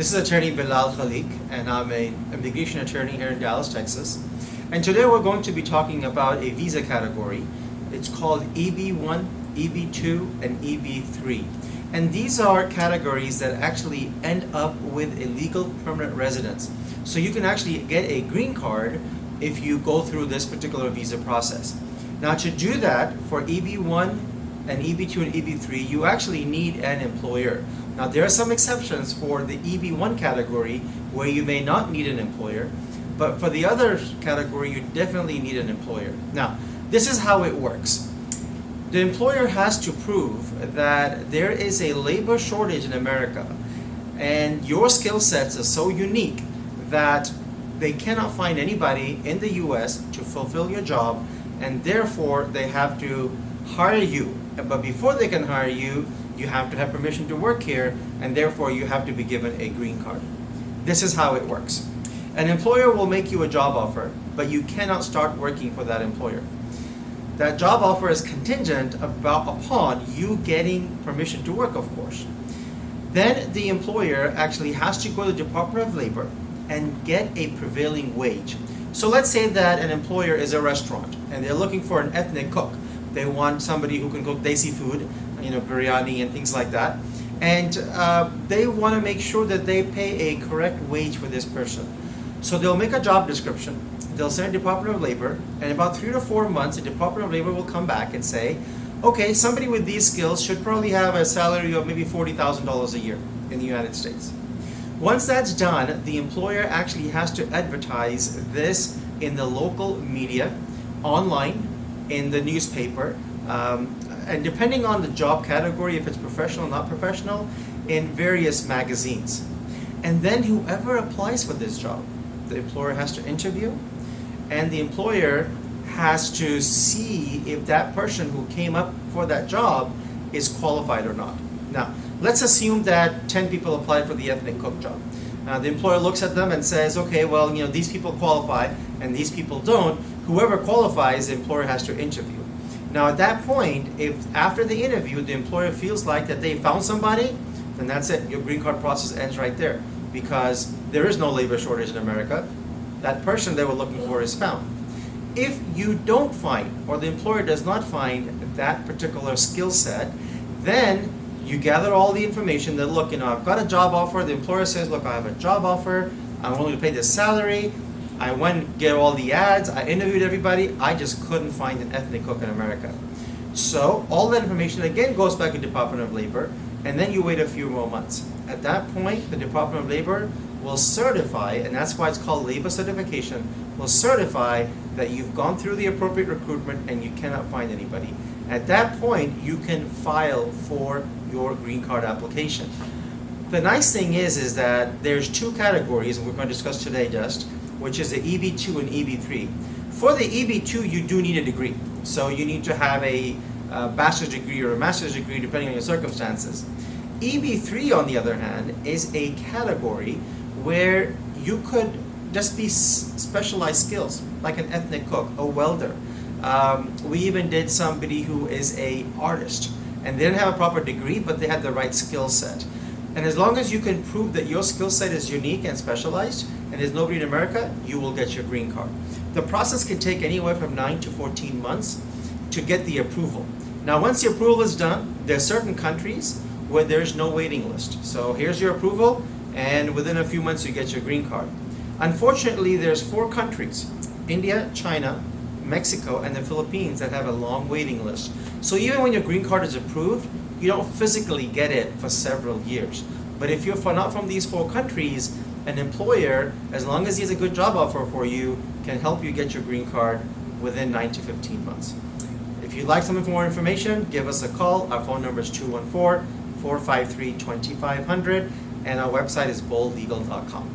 This is attorney Bilal Khalik, and I'm an immigration attorney here in Dallas, Texas. And today we're going to be talking about a visa category. It's called EB1, EB2, and EB3. And these are categories that actually end up with a legal permanent residence. So you can actually get a green card if you go through this particular visa process. Now to do that, for EB1 and EB2 and EB3, you actually need an employer. Now there are some exceptions for the EB1 category where you may not need an employer, but for the other category you definitely need an employer. Now this is how it works. The employer has to prove that there is a labor shortage in America and your skill sets are so unique that they cannot find anybody in the US to fulfill your job, and therefore they have to hire you. But before they can hire you, you have to have permission to work here, and therefore you have to be given a green card. This is how it works. An employer will make you a job offer, but you cannot start working for that employer. That job offer is contingent upon you getting permission to work, of course. Then the employer actually has to go to the Department of Labor and get a prevailing wage. So let's say that an employer is a restaurant and they're looking for an ethnic cook. They want somebody who can cook desi food, biryani and things like that. And they want to make sure that they pay a correct wage for this person. So they'll make a job description. They'll send it to the Department of Labor, and about 3 to 4 months, the Department of Labor will come back and say, okay, somebody with these skills should probably have a salary of maybe $40,000 a year in the United States. Once that's done, the employer actually has to advertise this in the local media, online, in the newspaper, and depending on the job category, if it's professional or not professional, in various magazines. And then whoever applies for this job, the employer has to interview, and the employer has to see if that person who came up for that job is qualified or not. Now, let's assume that 10 people applied for the ethnic cook job. The employer looks at them and says, okay, well, these people qualify and these people don't. Whoever qualifies, the employer has to interview. Now, at that point, if after the interview, the employer feels like that they found somebody, then that's it. Your green card process ends right there, because there is no labor shortage in America. That person they were looking for is found. If you don't find, or the employer does not find that particular skill set, then you gather all the information that, look, I've got a job offer. The employer says, look, I have a job offer. I'm willing to pay this salary. I went and get all the ads. I interviewed everybody. I just couldn't find an ethnic cook in America. So all that information again goes back to the Department of Labor, and then you wait a few more months. At that point, the Department of Labor will certify, and that's why it's called labor certification, will certify that you've gone through the appropriate recruitment and you cannot find anybody. At that point, you can file for your green card application. The nice thing is that there's two categories, and we're going to discuss today just, which is the EB2 and EB3. For the EB2, you do need a degree. So you need to have a bachelor's degree or a master's degree, depending on your circumstances. EB3, on the other hand, is a category where you could just be specialized skills, like an ethnic cook, a welder. We even did somebody who is an artist, and they didn't have a proper degree, but they had the right skill set. And as long as you can prove that your skill set is unique and specialized, and there's nobody in America, you will get your green card. The process can take anywhere from 9 to 14 months to get the approval. Now, once the approval is done, there are certain countries where there's no waiting list. So here's your approval, and within a few months you get your green card. Unfortunately, there's 4 countries, India, China, Mexico, and the Philippines, that have a long waiting list. So even when your green card is approved, you don't physically get it for several years. But if you're not from these 4 countries, an employer, as long as he has a good job offer for you, can help you get your green card within 9 to 15 months. If you'd like some more information, give us a call. Our phone number is 214-453-2500, and our website is boldlegal.com.